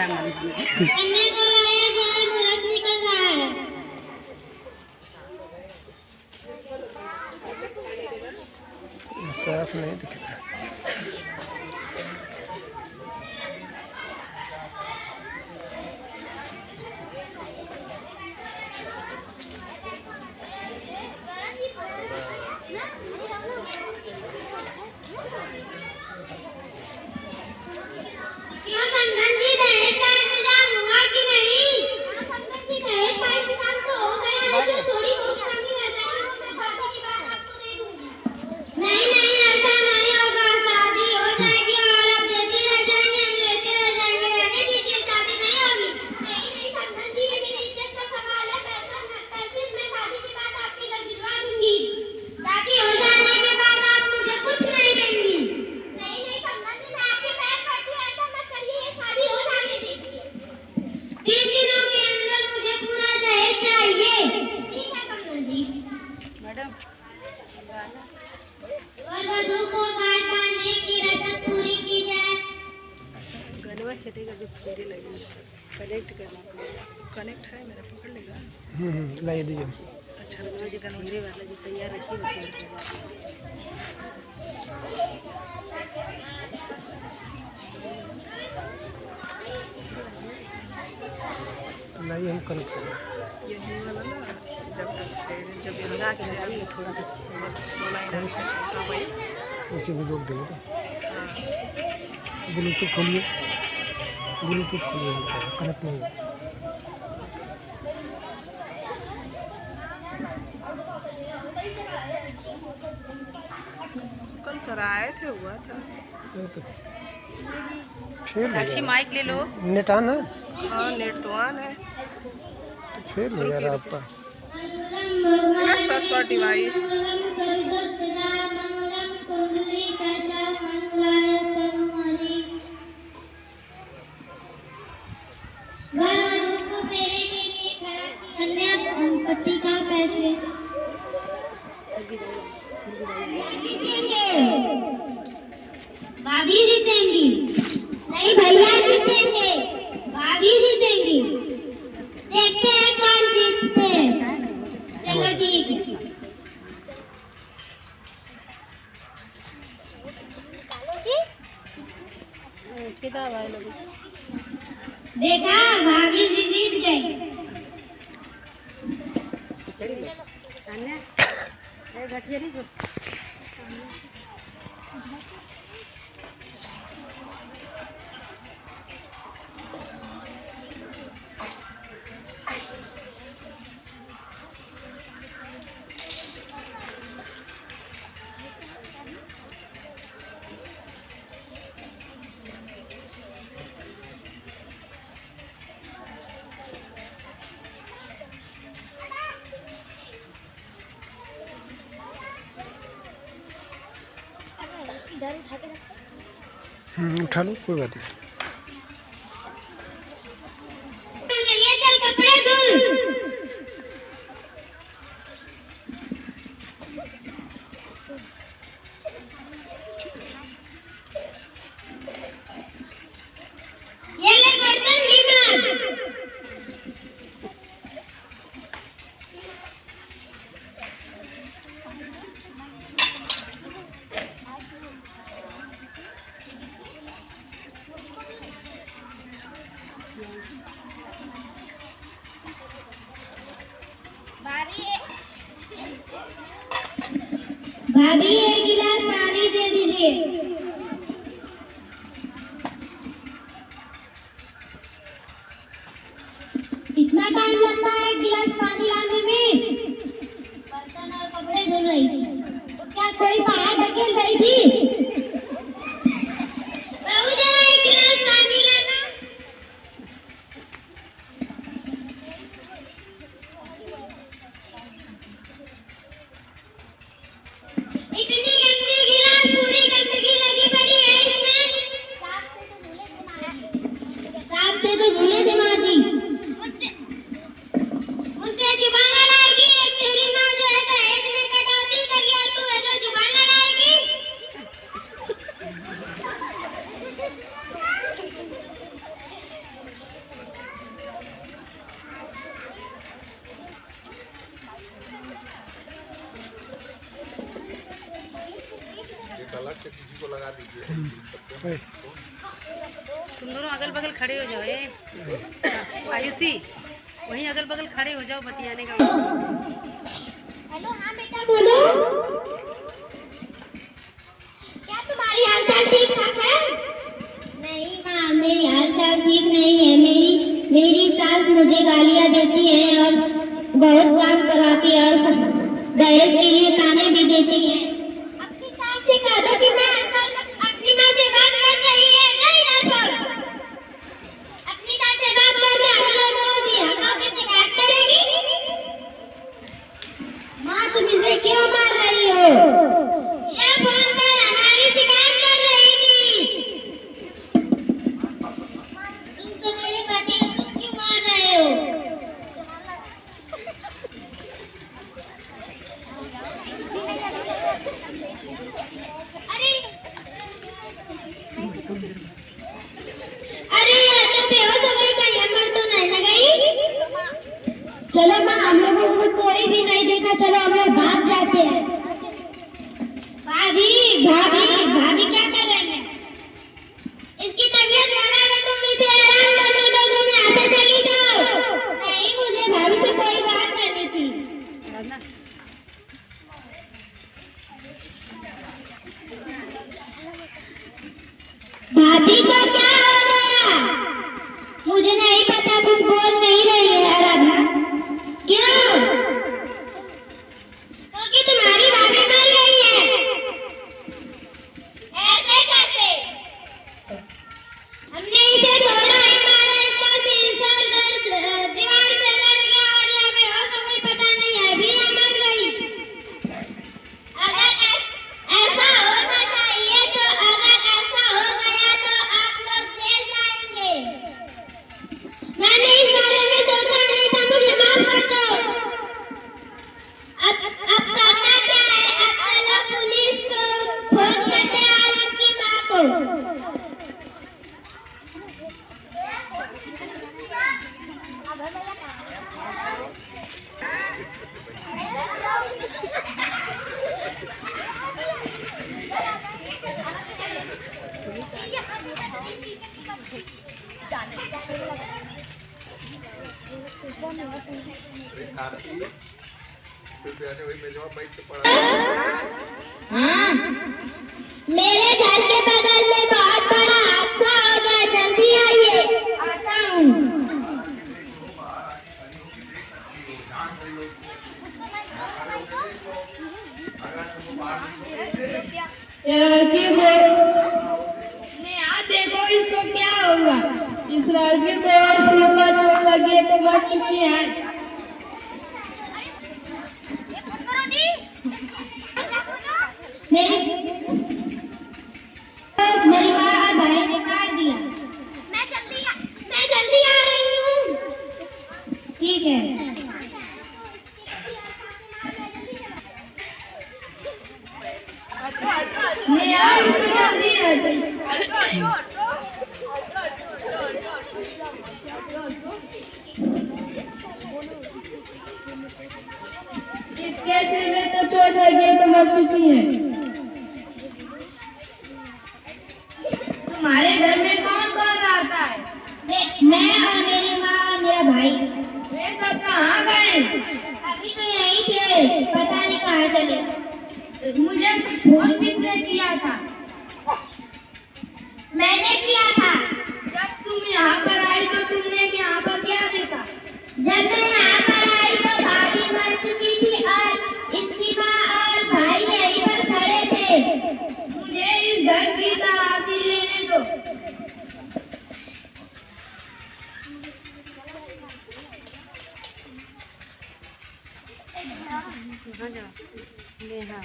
कन्या को लाया जाए, मुहूर्त निकल रहा है। साफ नहीं दिख रहा। क्यों संगन जी, दहेज का इंतजाम हुआ कि नहीं? संगन जी, दहेज का इंतजाम तो हो गया है, तो थोड़ी बहुत कमी रह जाएगी, वो मैं शादी के बाद आपको दे दूंगी। नहीं नहीं, ऐसा नहीं होगा, शादी हो जाएगी और आप देती रह जाएंगे, हम लेते रह जाएंगे। रहने दीजिए, शादी नहीं होगी। नहीं नहीं संगन जी, ये मेरी इज्जत का सवाल है। पैसे मैं शादी के बाद आपके घर भिजवा दूंगी। शादी हो जाने के बाद आप मुझे कुछ नहीं देंगी। नहीं नहीं संगन जी, मैं आपके पैर पड़ती हूँ, ऐसा मत करिए, ये शादी हो जाने दीजिए। 3 दिनों के अंदर मुझे पूरा दहेज चाहिए। ठीक है संगन जी। मैडम और वधू को गांठ बांधने की रस्म पूरी की जाए। गलवा छटेगा जो फेरे लगेंगे, कनेक्ट करना पड़ेगा। कनेक्ट है मेरा, पकड़ लेगा। लाई दीजिए। अच्छा रुको, जो फेरे वाला जो तैयार रखिए लाई हम कनेक्ट करें। यही वाला ना, जब तक फेरे जब ये लगा के लगाइए थोड़ा सा बस बोला चलता भाई। ओके भी रोक देंगे। हाँ ब्लूटूथ खोलिए, ब्लूटूथ खोलिए, कनेक्ट नहीं है। कल कराए थे, हुआ था। फेल हो साक्षी गया। माइक ले लो। नेट ऑन है? हाँ नेट तो ऑन है। तो फेल हो जा रहा आपका। Search for device. पति का पैसे जीतेंगे, भाभी जीतेंगी। नहीं भैया जीतेंगे, भाभी जीतेंगी। देखते हैं कौन जीतते हैं। चलो ठीक है। देखा, भाभी जी जीत गई। उठा लो, कोई बात नहीं। ये चल कपड़े धुल। ये ले बर्तन ढीमा। भाभी 1 गिलास पानी दे दीजिए। कितना टाइम लगता है 1 गिलास पानी लाने में? बर्तन और कपड़े धुल रही थी तो क्या कोई बाहर ढकेल रही थी? बहू जरा 1 गिलास पानी लाना। इतनी गंदी गिलास, पूरी गंदगी ओए, तुम दोनों अगल बगल खड़े हो जाओ। आयुषी वहीं अगल बगल खड़े हो जाओ बतियाने का। हेलो, हाँ बेटा बोलो। क्या तुम्हारी हालचाल ठीक ठाक है? नहीं माँ, मेरी हालचाल ठीक नहीं है। मेरी सास मुझे गालियाँ देती है और बहुत काम करवाती है और दहेज के लिए ताने भी देती है। अपनी सास से कह दो कि मैं अपनी माँ से बात कर रही है। नहीं राजभर, अपनी सास से बात करके हम लोग को भी हम लोग की शिकायत करेगी। माँ तुम इसे क्यों मार रही हो? यह फोन पर हमारी शिकायत कर रही थी। तुम तो मेरे पति को तुम क्यों मार रहे हो? अरे यह तो बेहोश हो गई, कहीं मर तो नहीं ना गई? चलो माँ, हम लोगों को कोई भी नहीं देखा, चलो हम लोग भाग जाते हैं। भाभी भाभी भाभी क्या कर रही हैं? इसकी तबीयत खराब है, तुम इसे आराम करने दो, तुम यहाँ से चली जाओ। नहीं, मुझे भाभी से कोई बात करनी थी। भाभी को क्या हो गया? मुझे नहीं पता, कुछ बोल नहीं रही है आराधना। क्यों? क्योंकि तुम्हारी भाभी मर गई है। ऐसे कैसे? हमने इसे थोड़ा ही मारा, इसका सिर दर्द दीवार से लड़ गया और यह बेहोश हो गई, पता नहीं है अभी या मर गई। अगर ऐसा होना चाहिए तो अगर ऐसा हो गया तो आप लोग जेल जाएंगे। मैंने इस बारे में सोचा नहीं था, मुझे माफ कर दो। अब करना क्या है? अब चलो पुलिस को फोन करते हैं और इनकी माँ को। हाँ, मेरे घर के बगल में बहुत बड़ा हादसा हो गया, जल्दी आइए। आता हूँ। लड़की को देखो, इसको क्या होगा? इस लड़की को और चोट लगी है तो मर चुकी है। मेरी माँ और भाई ने मार दिया। मैं जल्दी आ रही हूँ। ठीक है। मैं आ रही हूँ, जल्दी आ गई। इस केस में तो चोट लगी है तो मर चुकी है। तुम्हारे घर में कौन कौन रहता है? मैं और मेरी माँ और मेरा भाई। वे सब कहाँ गए? अभी तो यहीं थे, पता नहीं कहाँ चले। मुझे फोन किसने किया था? मैंने किया था। जब तुम यहाँ पर आई तो तुमने यहाँ पर क्या देखा? जब मैं यहाँ पर आई तो भाभी मर चुकी थी और इसकी माँ और भाई यहीं पर खड़े थे। मुझे इस घर की तलाशी लेने दो। नेहा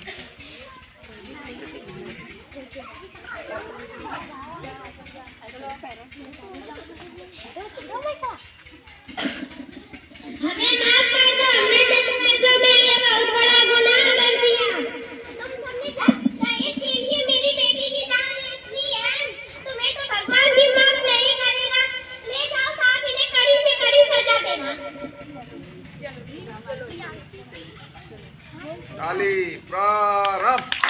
हमें माफ कर दो, हमने जन्मदिन के लिए बहुत बड़ा गुनाह कर दिया। तुम सबने दहेज के लिए मेरी बेटी की जान ली है, तुम्हें तो भगवान भी माफ नहीं करेगा। ले जाओ साहब, इन्हें कड़ी से कड़ी सजा देना। ताली प्रारंभ।